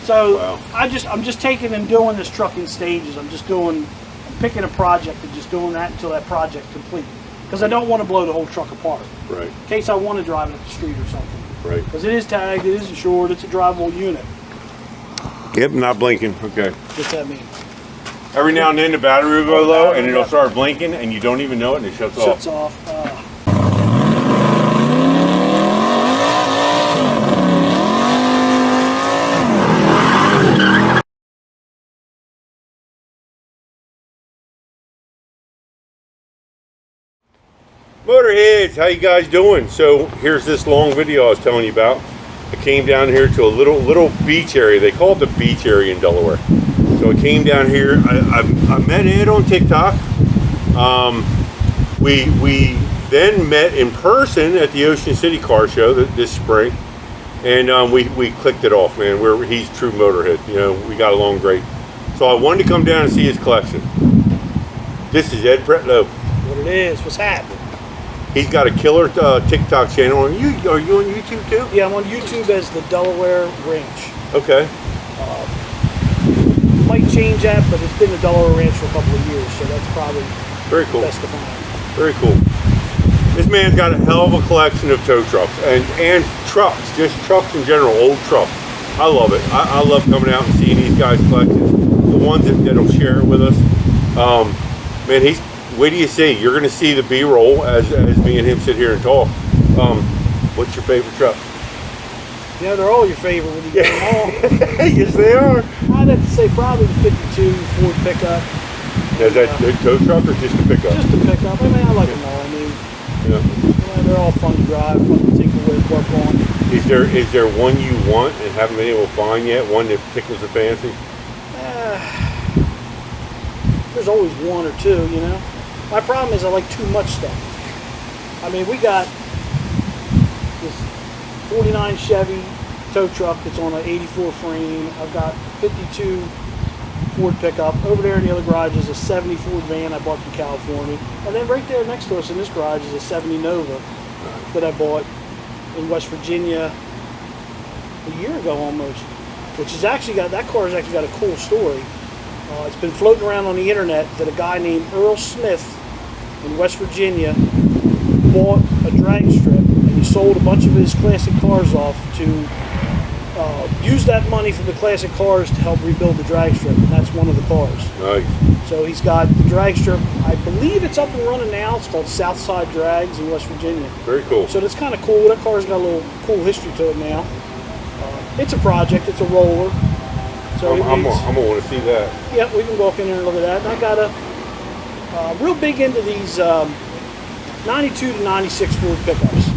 So wow. I'm just taking and doing this truck in stages. I'm picking a project and just doing that until that project's complete. Because I don't want to blow the whole truck apart. Right. In case I want to drive it up the street or something. Right. Because it is tagged, it is insured, it's a drivable unit. Yep, not blinking. Okay. What's that mean? Every now and then the battery will go low and it'll start blinking and you don't even know it and it shuts off. Shuts off. Motorheads, how you guys doing? So here's this long video I was telling you about. I came down here to a little beach area. They call it the beach area in Delaware. So I came down here. I met Ed on TikTok. We then met in person at the Ocean City Car Show this spring, and we clicked it off, man. He's true Motorhead. You know, we got along great. So I wanted to come down and see his collection. This is Ed Pretko. What it is? What's happening? He's got a killer TikTok channel. Are you on YouTube too? Yeah, I'm on YouTube as the Delaware Ranch. Okay. Might change that, but it's been the Delaware Ranch for a couple of years, so that's probably very cool. best to find. Very cool. This man's got a hell of a collection of tow trucks and trucks, just trucks in general, old trucks. I love it. I love coming out and seeing these guys' collections. The ones that'll share it with us. Man, wait till you see. You're going to see the B-roll as me and him sit here and talk. What's your favorite truck? Yeah, they're all your favorite when you get them all. Yes, they are. I'd have to say probably the 52 Ford pickup. Is that a tow truck or just a pickup? Just a pickup. I mean, I like them all. I mean, yeah, they're all fun to drive, fun to tinker with, work on. Is there one you want and haven't been able to find yet? One that tickles the fancy? There's always one or two, you know. My problem is I like too much stuff. I mean, we got this 49 Chevy tow truck that's on an 84 frame. I've got 52 Ford pickup. Over there in the other garage is a 70 Ford van I bought from California. And then right there next to us in this garage is a 70 Nova that I bought in West Virginia a year ago almost. Which is actually that car's actually got a cool story. It's been floating around on the internet that a guy named Earl Smith in West Virginia bought a drag strip and he sold a bunch of his classic cars off to use that money from the classic cars to help rebuild the drag strip, and that's one of the cars. Nice. So he's got the drag strip. I believe it's up and running now. It's called Southside Drags in West Virginia. Very cool. So that's kind of cool. That car's got a little cool history to it now. It's a project. It's a roller. So I'm gonna want to see that. Yeah, we can walk in there and look at that. And I got a real big into these 92 to 96 Ford pickups.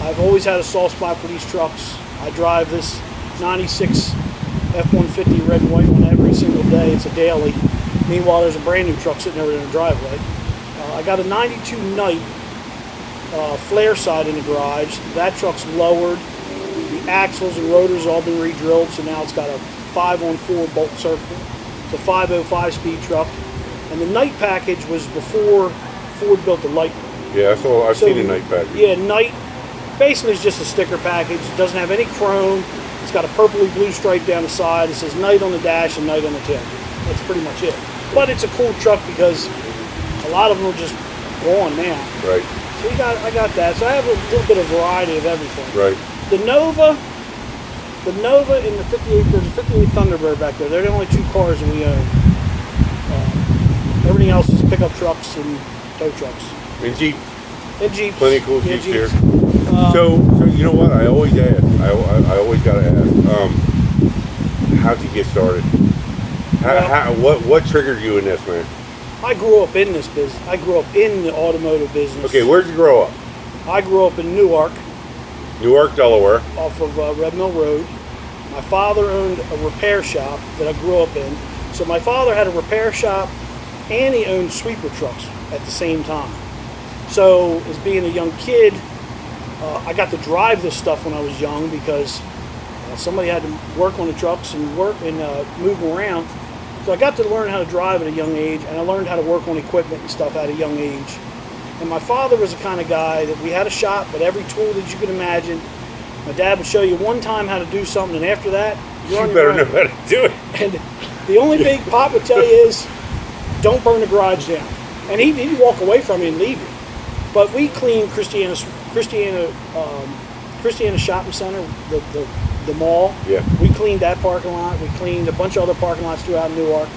I've always had a soft spot for these trucks. I drive this 96 F-150 red and white one every single day. It's a daily. Meanwhile, there's a brand new truck sitting over there in the driveway. I got a 92 Night flare side in the garage. That truck's lowered. The axles and rotors all been re-drilled, so now it's got a 5-on-4 bolt circle. It's a 505 speed truck. And the Night package was before Ford built the Lightning. Yeah, I've seen the Night package. Yeah, Night basically is just a sticker package. It doesn't have any chrome. It's got a purpley blue stripe down the side. It says Night on the dash and Night on the tail. That's pretty much it. But it's a cool truck because a lot of them are just gone now. Right. So I got that. So I have a little bit of variety of everything. Right. The Nova and the 58, there's a 58 Thunderbird back there. They're the only two cars that we own. Everything else is pickup trucks and tow trucks. And Jeep. And Jeeps. Plenty of cool Jeeps here. So you know what? I always ask. I always gotta ask. How'd you get started? What triggered you in this, man? I grew up in this business. I grew up in the automotive business. Okay, where'd you grow up? I grew up in Newark, Delaware. off of Red Mill Road. My father owned a repair shop that I grew up in. So my father had a repair shop and he owned sweeper trucks at the same time. So as being a young kid, I got to drive this stuff when I was young because somebody had to work on the trucks and move them around. So I got to learn how to drive at a young age, and I learned how to work on equipment and stuff at a young age. And my father was the kind of guy that we had a shop, but every tool that you could imagine. My dad would show you one time how to do something, and after that, you're on You your better own. know how to do it. And the only thing Pop would tell you is, don't burn the garage down. And he'd walk away from you and leave you. But we cleaned Christiana Shopping Center, the mall. Yeah. We cleaned that parking lot. We cleaned a bunch of other parking lots throughout Newark.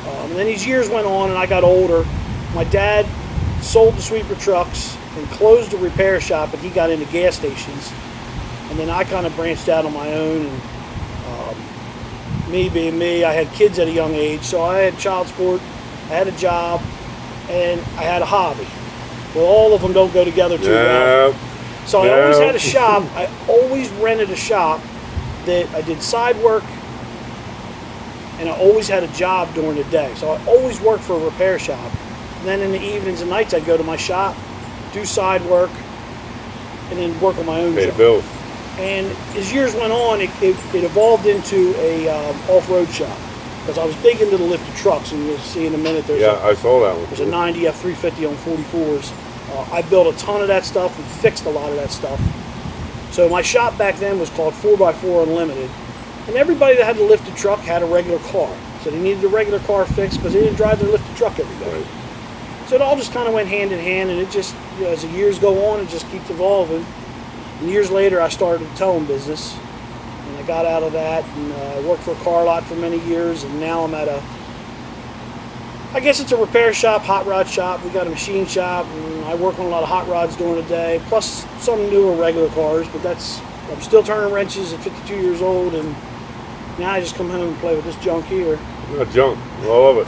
And then as years went on and I got older, my dad sold the sweeper trucks and closed the repair shop, and he got into gas stations. And then I kind of branched out on my own. And me being me, I had kids at a young age, so I had child support, I had a job, and I had a hobby. Well, all of them don't go together too well. So I always had a shop. I always rented a shop that I did side work, and I always had a job during the day. So I always worked for a repair shop. And then in the evenings and nights, I'd go to my shop, do side work, and then work on my own Pay job. the bills. And as years went on, it evolved into a off-road shop, because I was big into the lifted trucks, and you'll see in a minute I saw that one. there's a 90 F350 on 44s. I built a ton of that stuff and fixed a lot of that stuff. So my shop back then was called 4x4 Unlimited, and everybody that had a lifted truck had a regular car. So they needed a regular car fixed because they didn't drive their lifted truck every day. Right. So it all just kind of went hand in hand, and it just, as the years go on, it just keeps evolving. And years later, I started a towing business, and I got out of that, and I worked for a car lot for many years, and now I'm at I guess it's a repair shop, hot rod shop. We got a machine shop, and I work on a lot of hot rods during the day, plus some newer regular cars, but I'm still turning wrenches at 52 years old, and now I just come home and play with this junk here. Not junk. I love it.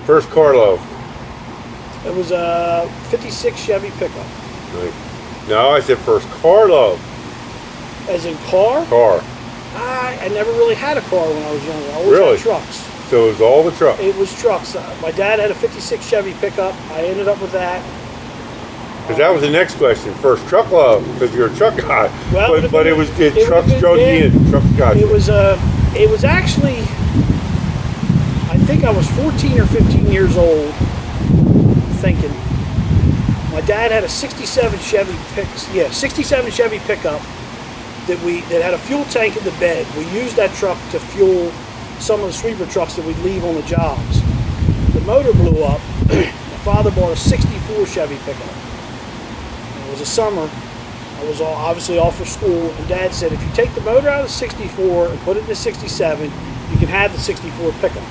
First car love. It was a 56 Chevy pickup. Nice. No, I said first car love. As in car? Car. I never really had a car when I was younger. I always Really? had trucks. So it was all the truck. It was trucks. My dad had a 56 Chevy pickup. I ended up with that. Because that was the next question. First truck love, because you're a truck guy. Well, but it was trucks would've been- drug you yeah. in. Trucks got you. It was actually, I think I was 14 or 15 years old, thinking. My dad had a 67 Chevy 67 Chevy pickup that had a fuel tank in the bed. We used that truck to fuel some of the sweeper trucks that we'd leave on the jobs. The motor blew up. My father bought a 64 Chevy pickup. And it was a summer. I was obviously off for school, and Dad said, if you take the motor out of the 64 and put it in the 67, you can have the 64 pickup.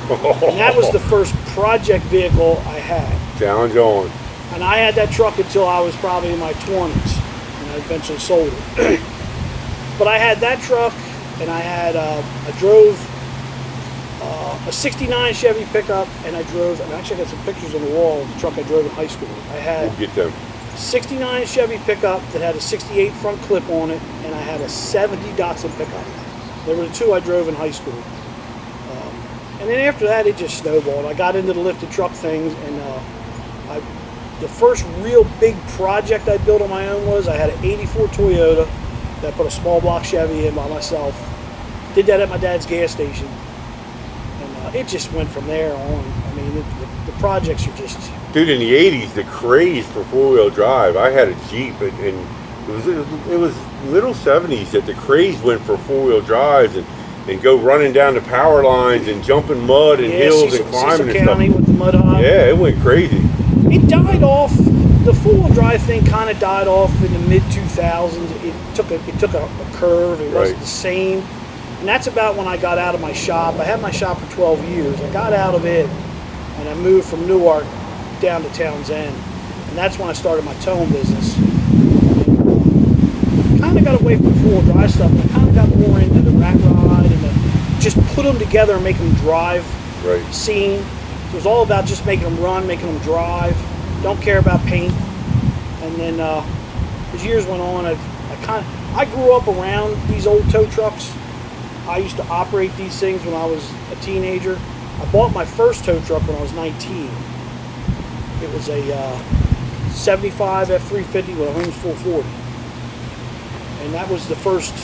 And that was the first project vehicle I had. Challenge on. And I had that truck until I was probably in my 20s, and I eventually sold it. But I had that truck, and I drove a 69 Chevy pickup, and I actually got some pictures on the wall of the truck I drove in high school. I had We'll get them. 69 Chevy pickup that had a 68 front clip on it, and I had a 70 Datsun pickup. They were the two I drove in high school. And then after that, it just snowballed. I got into the lifted truck things, and the first real big project I built on my own was I had an 84 Toyota that I put a small block Chevy in by myself. Did that at my dad's gas station. And it just went from there on. I mean, the projects are just... Dude, in the 80s, the craze for four-wheel drive, I had a Jeep, and it was little 70s that the craze went for four-wheel drives and go running down the power lines and jumping mud and hills and climbing and County stuff. with the mud hog. Yeah, it went crazy. It died off. The four-wheel drive thing kind of died off in the mid-2000s. It took a curve. It wasn't the same. And that's about when I got out of my shop. I had my shop for 12 years. I got out of it, and I moved from Newark down to Townsend. And that's when I started my towing business. Kind of got away from the four-wheel drive stuff, and I kind of got more into the rat ride and just put them together and make them drive scene. So it was all about just making them run, making them drive. Don't care about paint. And then as years went on, I grew up around these old tow trucks. I used to operate these things when I was a teenager. I bought my first tow truck when I was 19. It was a 75 F350 with a Holmes 440. And that was the first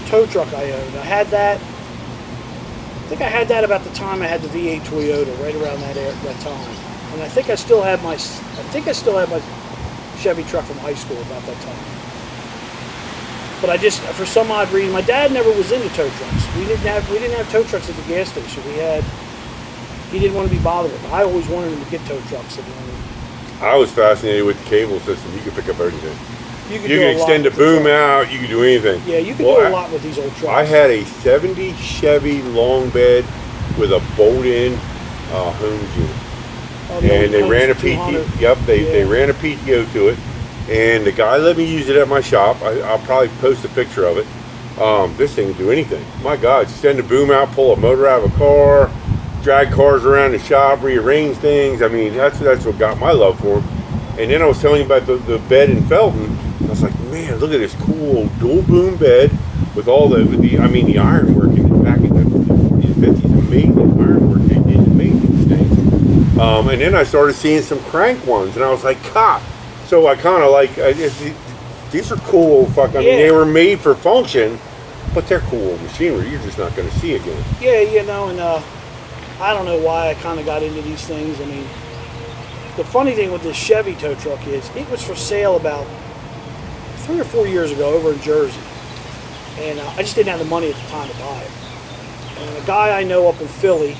tow truck I owned. I had that. I think I had that about the time I had the V8 Toyota, right around that time. And I think I still had my Chevy truck from high school about that time. But I just, for some odd reason, my dad never was into tow trucks. We didn't have tow trucks at the gas station. He didn't want to be bothered with them. I always wanted him to get tow trucks. I was fascinated with the cable system. You could pick up everything. You could extend the boom out. You could do anything. Yeah, you could do a lot with these old trucks. I had a 70 Chevy long bed with a bolt-in Holmes unit. And they ran a PTO. Yep, they ran a PTO to it, and the guy let me use it at my shop. I'll probably post a picture of it. This thing can do anything. My God, extend the boom out, pull a motor out of a car, drag cars around the shop, rearrange things. I mean, that's what got my love for him. And then I was telling you about the bed in Felton. I was like, man, look at this cool dual boom bed with all the ironwork in it back in the 40s and 50s. Amazing ironwork they did to make these things. And then I started seeing some crank ones, and I was like, God. So I kind of like, these are cool. I mean, they were made for function, but they're cool machinery. You're just not going to see again. Yeah, you know, and I don't know why I kind of got into these things. I mean, the funny thing with this Chevy tow truck is it was for sale about 3 or 4 years ago over in Jersey, and I just didn't have the money at the time to buy it. And a guy I know up in Philly,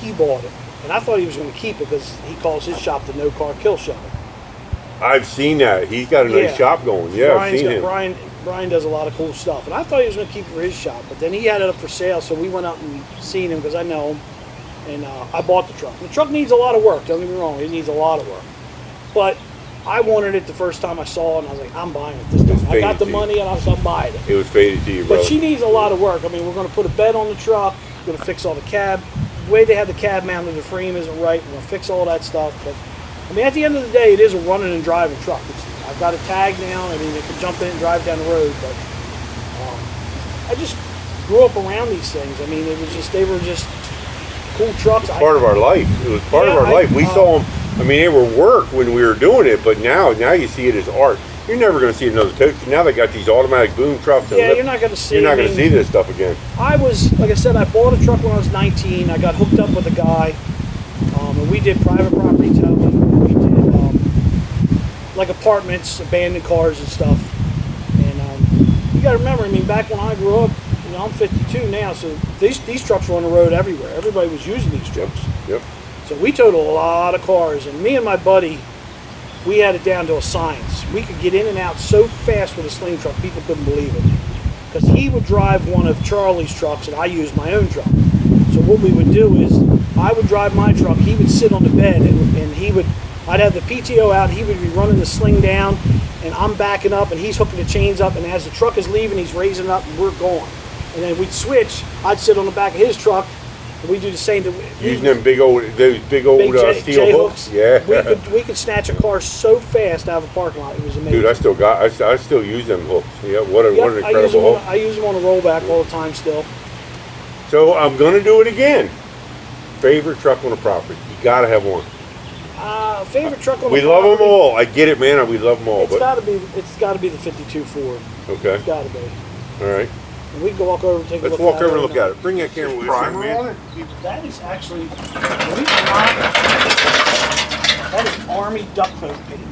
he bought it, and I thought he was going to keep it because he calls his shop the No Car Kill Shop. I've seen that. He's got a nice shop going. Yeah, I've seen him. Brian does a lot of cool stuff, and I thought he was going to keep it for his shop, but then he had it up for sale, so we went out and seen him because I know him, and I bought the truck. The truck needs a lot of work. Don't get me wrong; it needs a lot of work, but I wanted it the first time I saw it, and I was like, I'm buying it this time. I got the money, and I'm buying it. It was faded to you, bro. But she needs a lot of work. I mean, we're going to put a bed on the truck. We're going to fix all the cab. The way they have the cab mounted, the frame isn't right. We're going to fix all that stuff. But I mean, at the end of the day, it is a running and driving truck. I've got a tag now. I mean, they can jump in and drive down the road. But I just grew up around these things. I mean, they were just cool trucks. It was part of our life. It was part of our life. We saw them. I mean, they were work when we were doing it, but now you see it as art. You're never going to see another tow. Now they got these automatic boom trucks. Yeah, you're not going to see. You're not going to see this stuff again. I was, like I said, I bought a truck when I was 19. I got hooked up with a guy, and we did private property towing. We did like apartments, abandoned cars, and stuff. And you got to remember, I mean, back when I grew up, you know, I'm 52 now, so these trucks were on the road everywhere. Everybody was using these trucks. Yep. So we towed a lot of cars, and me and my buddy, we had it down to a science. We could get in and out so fast with a sling truck, people couldn't believe it. Because he would drive one of Charlie's trucks, and I used my own truck. So what we would do is, I would drive my truck, he would sit on the bed, and I'd have the PTO out, he would be running the sling down, and I'm backing up, and he's hooking the chains up, and as the truck is leaving, he's raising it up, and we're going. And then we'd switch, I'd sit on the back of his truck, and we do the same. Using them big old steel hooks. Yeah. We could snatch a car so fast out of a parking lot. It was amazing. Dude, I still use them hooks. Yeah, what an incredible hook. I use them on a rollback all the time still. So I'm gonna do it again. Favorite truck on the property? You gotta have one. Favorite truck on the property? We love them all. I get it, man. We love them all. It's gotta be the 52 Ford. Okay. It's gotta be. All right. And we can walk over and take a look at it. Let's walk over and look at it. Bring that camera with you, man. That is actually, that is Army duck coat paint.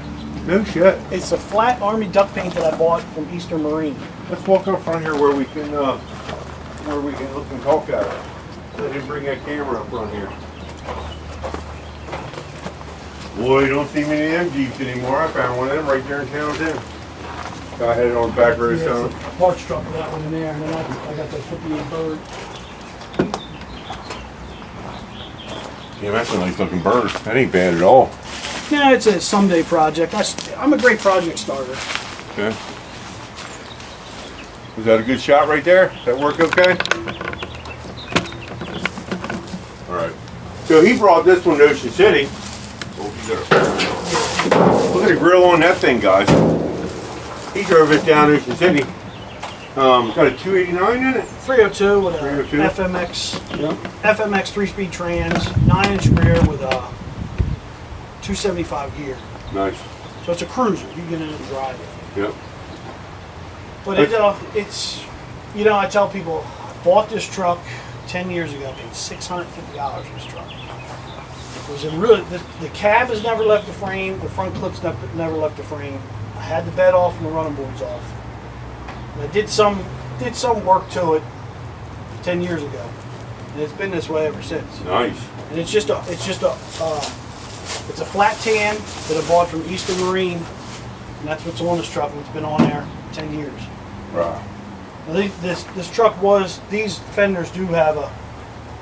No shit. It's a flat Army duck paint that I bought from Eastern Marine. Let's walk up front here where we can look and talk at it. I didn't bring that camera up front here. Boy, you don't see many of them Jeeps anymore. I found one of them right there in town too. I had it on the back road. Yeah, it's a parts truck with that one in there, and then I got the 58 bird. Yeah, that's a nice looking bird. That ain't bad at all. Yeah, it's a someday project. I'm a great project starter. Okay. Was that a good shot right there? Does that work okay? All right. So he brought this one to Ocean City. Look at the grill on that thing, guys. He drove it down Ocean City. Got a 289 in it? 302 with a 302? FMX 3-speed trans, 9-inch rear with a 275 gear. Nice. So it's a cruiser. You get in and drive it. Yep. But it's, you know, I tell people, I bought this truck 10 years ago. I paid $650 for this truck. It was the cab has never left the frame. The front clips never left the frame. I had the bed off and the running boards off. And I did some work to it 10 years ago, and it's been this way ever since. Nice. And it's a flat tan that I bought from Eastern Marine, and that's what's on this truck. It's been on there 10 years. Right. Now this truck these fenders do have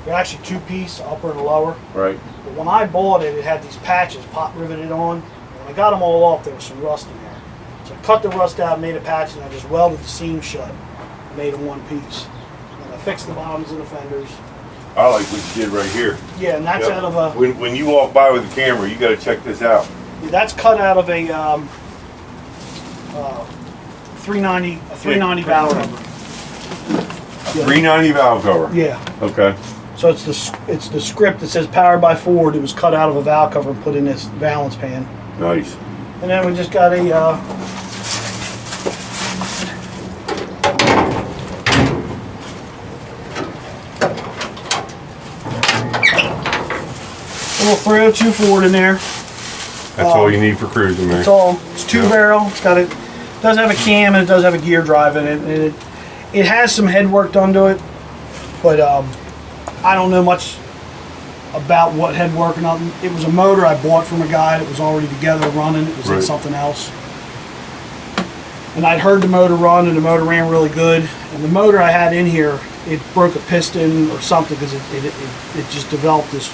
they're actually two-piece, upper and lower. Right. But when I bought it, it had these patches pop riveted on. When I got them all off, there was some rust in there. So I cut the rust out, made a patch, and I just welded the seam shut, made them one piece. And I fixed the bottoms of the fenders. I like what you did right here. Yeah, and that's out of a. When you walk by with the camera, you got to check this out. That's cut out of a 390 valve cover. 390 valve cover. Yeah. Okay. So it's the script that says powered by Ford. It was cut out of a valve cover and put in this valance pan. Nice. And then we just got a little 302 Ford in there. That's all you need for cruising, man. It's all. It's two barrel. It's got it. Does have a cam and it does have a gear drive in it. And it has some head work done to it, but I don't know much about what head work or nothing. It was a motor I bought from a guy that was already together running. It was in something else. And I'd heard the motor run, and the motor ran really good. And the motor I had in here, it broke a piston or something because it just developed this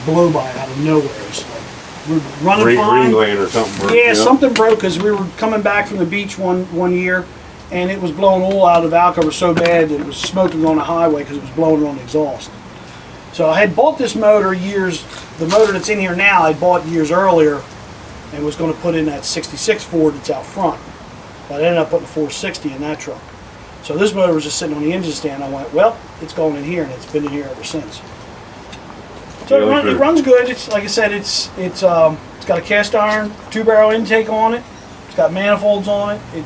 blow by out of nowhere. So we're running fine. Ring gland or something broke. Yeah, something broke because we were coming back from the beach one year, and it was blowing oil out of the valve cover so bad that it was smoking on the highway because it was blowing on the exhaust. So I had bought this motor the motor that's in here now I bought years earlier and was going to put in that 66 Ford that's out front. But I ended up putting 460 in that truck. So this motor was just sitting on the engine stand. I went, well, it's going in here, and it's been in here ever since. So it runs good. It's like I said, it's got a cast iron 2-barrel intake on it. It's got manifolds on it. It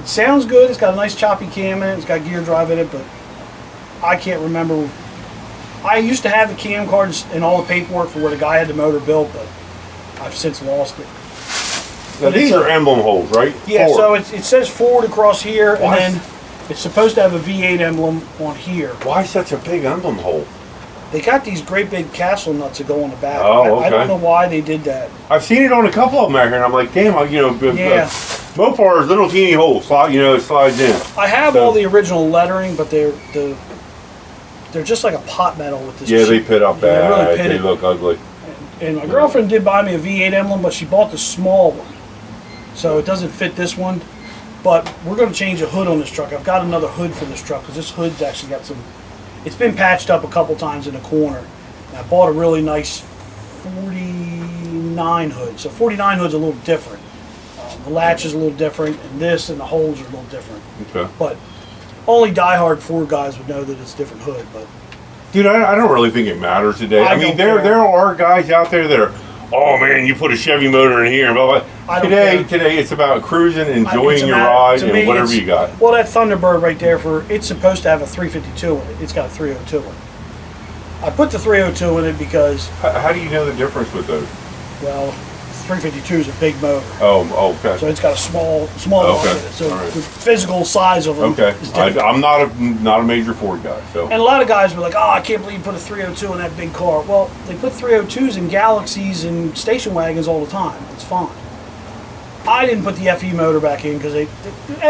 sounds good. It's got a nice choppy cam in it. It's got gear drive in it, but I can't remember. I used to have the cam cards and all the paperwork for where the guy had the motor built, but I've since lost it. Now these are emblem holes, right? Yeah, Ford. so it says Ford across here, and then it's supposed to have a V8 emblem on here. Why such a big emblem hole? They got these great big castle nuts that go on the back. Oh, okay. I don't know why they did that. I've seen it on a couple of them out here, and I'm like, damn, Mopar's little teeny hole, it slides in. I have all the original lettering, but they're just like a pot metal with this. Yeah, they pit up bad. Really they look ugly. And my girlfriend did buy me a V8 emblem, but she bought the small one, so it doesn't fit this one. But we're going to change a hood on this truck. I've got another hood for this truck because this hood's actually got some. It's been patched up a couple times in the corner. And I bought a really nice 49 hood. So 49 hood's a little different. The latch is a little different, and this and the holes are a little different. Okay. But only diehard Ford guys would know that it's a different hood. But dude, I don't really think it matters today. I mean, there are guys out there that are, oh man, you put a Chevy motor in here and blah blah. Today it's about cruising, enjoying your ride, and whatever you got. Well, that Thunderbird right there, it's supposed to have a 352 in it. It's got a 302 in it. I put the 302 in it because. How do you know the difference with those? Well, 352 is a big motor. Oh, okay. So it's got a small one in it. So the physical size of them is different. I'm not a major Ford guy. So. And a lot of guys were like, oh, I can't believe you put a 302 in that big car. Well, they put 302s in Galaxies and station wagons all the time. It's fine. I didn't put the FE motor back in because the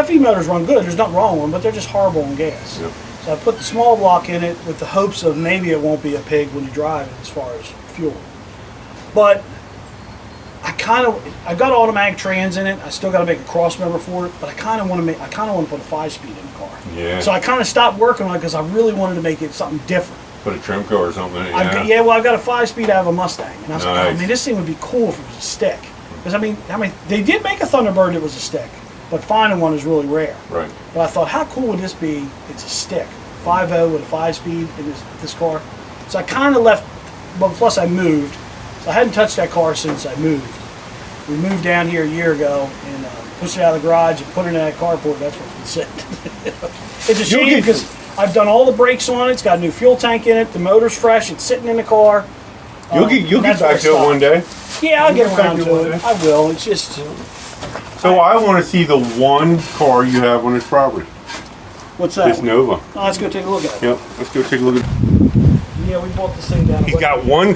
FE motors run good. There's nothing wrong with them, but they're just horrible on gas. Yep. So I put the small block in it with the hopes of maybe it won't be a pig when you drive it as far as fuel. But I got automatic trans in it. I still got to make a cross member for it, but I kind of want to put a 5-speed in the car. Yeah. So I kind of stopped working on it because I really wanted to make it something different. Put a Tremco or something in it. I've got a 5-speed out of a Mustang, and I was like, this thing would be cool if it was a stick. Because they did make a Thunderbird that was a stick, but finding one is really rare. Right. But I thought, how cool would this be? It's a stick, 5.0 with a 5-speed in this car. So I kind of left. But plus I moved, so I hadn't touched that car since I moved. We moved down here a year ago and pushed it out of the garage and put it in that carport. That's where it's been sitting. It's a shame because I've done all the brakes on it. It's got a new fuel tank in it. The motor's fresh. It's sitting in the car. You'll get back to it one day. Yeah, I'll get around to it. I will. It's just. So I want to see the one car you have on this property. What's that? This Nova. Oh, let's go take a look at it. Yep. Let's go take a look at. Yeah, we bought this thing down. He's got one